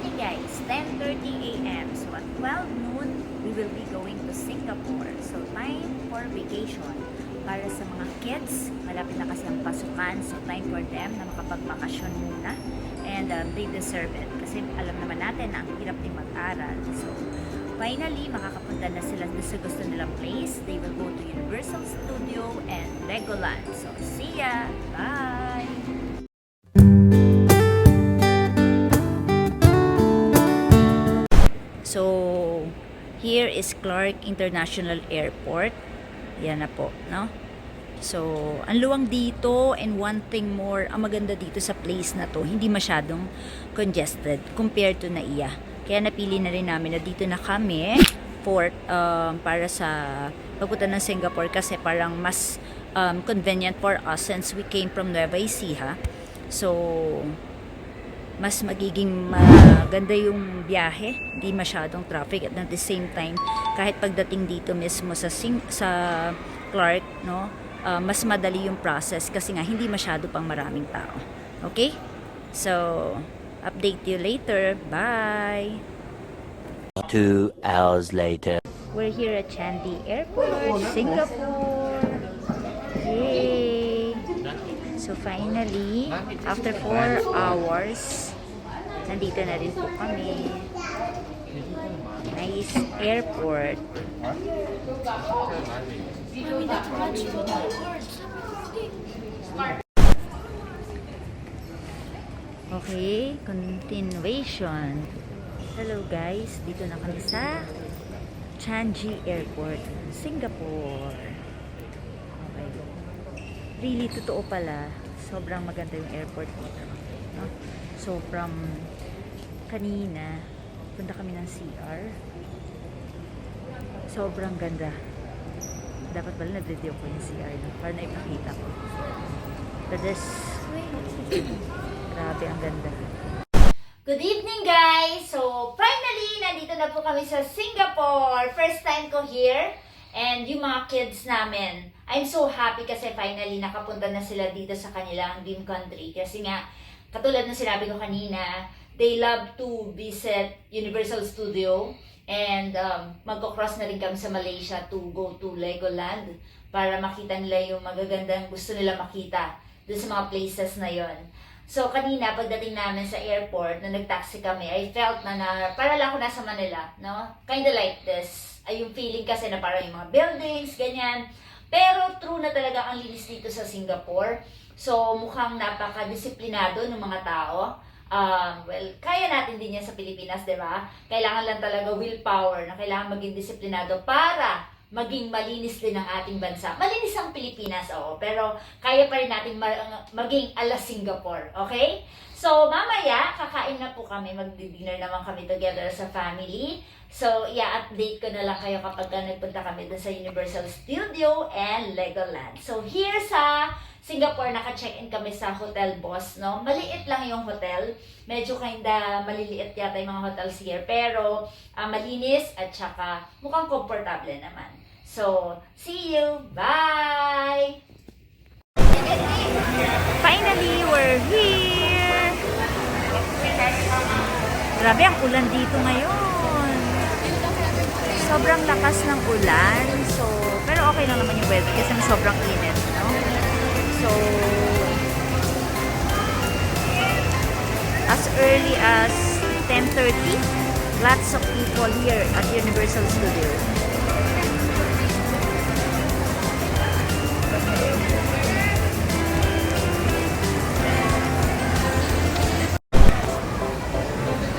Hey guys, 10:30 a.m. So at 12 noon, we will be going to Singapore. So time for vacation. Para sa mga kids, malapit na kasi ang pasukan. So time for them na makapagbakasyon muna. And they deserve it. Kasi alam naman natin na ang hirap din mag-aral. So finally, makakapunta na sila sa gusto nilang place. They will go to Universal Studio and Legoland. So see ya! Bye! So, here is Clark International Airport. Yan na po, no? So, ang luwang dito, and one thing more, ang maganda dito sa place na to, hindi masyadong congested compared to Naiya. Kaya napili na rin namin na dito na kami para sa pagpunta ng Singapore kasi parang mas convenient for us since we came from Nueva Ecija. So, mas magiging maganda yung biyahe, hindi masyadong traffic, at at the same time kahit pagdating dito mismo sa Clark, no, mas madali yung process kasi nga hindi masyado pang maraming tao. Okay? So, update you later. Bye! 2 hours later. We're here at Changi Airport, Singapore. Yay! So finally, after 4 hours, nandito na rin po kami. Nice airport. Okay, continuation. Hello guys, dito na kami sa Changi Airport, Singapore. Okay. Really, totoo pala, sobrang maganda yung airport dito, no? So from kanina punta kami ng CR, sobrang ganda. Dapat pala na-video ko yung CR, no? Para naipakita ko. But this, grabe, ang ganda. Good evening guys! So finally, nandito na po kami sa Singapore. First time ko here. And yung mga kids namin, I'm so happy kasi finally nakapunta na sila dito sa kanilang dream country. Kasi nga, katulad ng sinabi ko kanina, they love to visit Universal Studio. And magko-cross na rin kami sa Malaysia to go to Legoland para makita nila yung magagandang gusto nila makita doon sa mga places na yon. So kanina, pagdating namin sa airport, na nag-taxi kami, I felt na para lang ako nasa Manila, no? Kinda like this. Ay, yung feeling kasi na parang yung mga buildings, ganyan. Pero true na talaga ang linis dito sa Singapore. So mukhang napaka-disiplinado ng mga tao. Well, kaya natin din yan sa Pilipinas, di ba? Kailangan lang talaga willpower na kailangan maging disiplinado para maging malinis din ang ating bansa. Malinis ang Pilipinas, oo. Pero kaya pa rin natin maging ala Singapore, okay? So, mamaya, kakain na po kami. Mag-dinner naman kami together sa family. So, i-update ko na lang kayo kapag nagpunta kami dun sa Universal Studio and Legoland. So, here sa Singapore, naka-check-in kami sa Hotel Boss, no? Maliit lang yung hotel. Medyo kinda maliliit yata yung mga hotels here. Pero, malinis at saka mukhang komportable naman. So, see you! Bye! Finally, we're here! Grabe, ang ulan dito ngayon. Sobrang lakas ng ulan. So, pero okay lang naman yung weather kasi sobrang init, no? So, as early as 10:30, lots of people here at Universal Studio.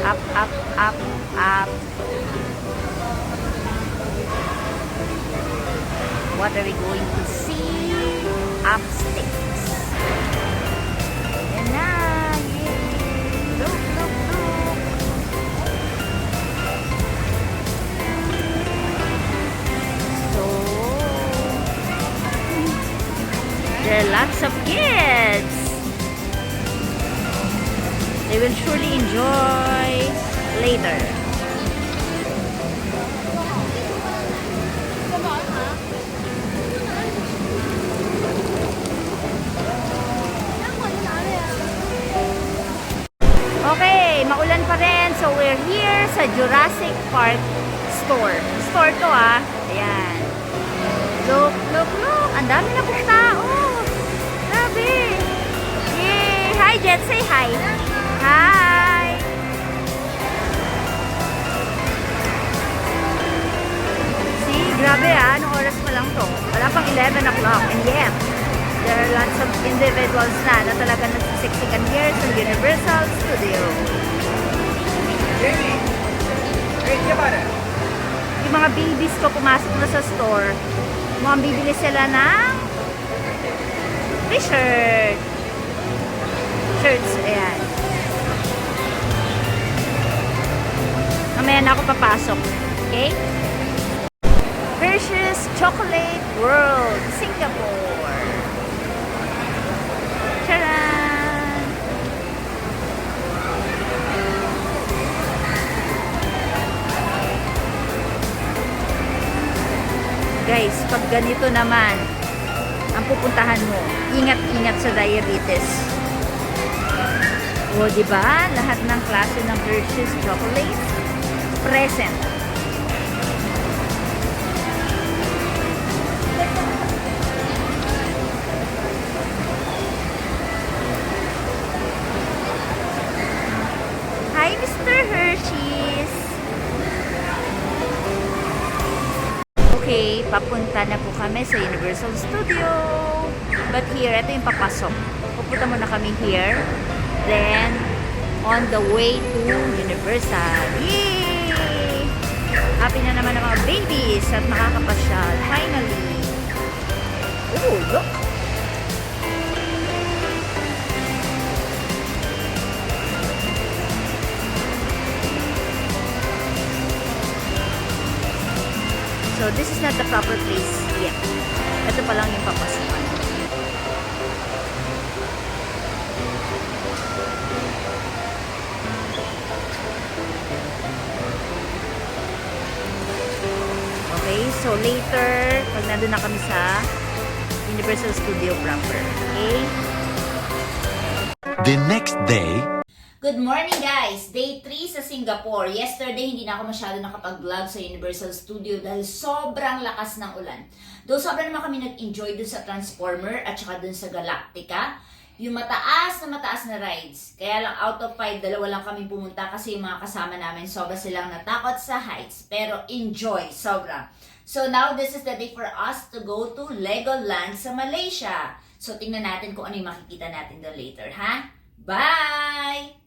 Up, up, up, up. What are we going to see? Upstairs. Yan na. Yay! Look, look, look. So, there are lots of kids. They will surely enjoy later. Okay, maulan pa rin. So, we're here sa Jurassic Park store. Store to ah. Ayan. Look, look, look. Ang dami na pong tao. Grabe. Yay! Hi, Jet. Say hi. Hi. See, grabe ah. Anong oras pa lang to? Wala pang 11 o'clock. And yet, there are lots of individuals na talaga nagsisiksikan here sa Universal Studio. Yung mga babies ko pumasok na sa store, mukhang bibili sila ng t-shirt. Shirts, ayan. Mamaya na ako papasok. Okay? Hershey's Chocolate World, Singapore. Tcharan! Guys, pag ganito naman ang pupuntahan mo, ingat-ingat sa diabetes. O, diba? Lahat ng klase ng Hershey's chocolate present. Hi, Mr. Hershey's! Okay, papunta na po kami sa Universal Studio. But here, ito yung papasok. Pupunta muna kami here. Then, on the way to Universal. Yay! Happy na naman ang mga babies at makakapasyal. Finally! Oh, look! So, this is not the proper place yet. Ito pa lang yung papasukan. Okay, so later, pag nandun na kami sa Universal Studio proper. Okay? The next day. Good morning guys! Day 3 sa Singapore. Yesterday, hindi na ako masyado nakapag-vlog sa Universal Studio dahil sobrang lakas ng ulan. Though sobrang naman kami nag-enjoy dun sa Transformer at saka dun sa Galactica. Yung mataas na rides. Kaya lang out of 5, 2 lang kami pumunta kasi yung mga kasama namin sobra silang natakot sa heights. Pero enjoy, sobra. So now, this is the day for us to go to Legoland sa Malaysia. So tingnan natin kung ano yung makikita natin doon later, ha? Bye!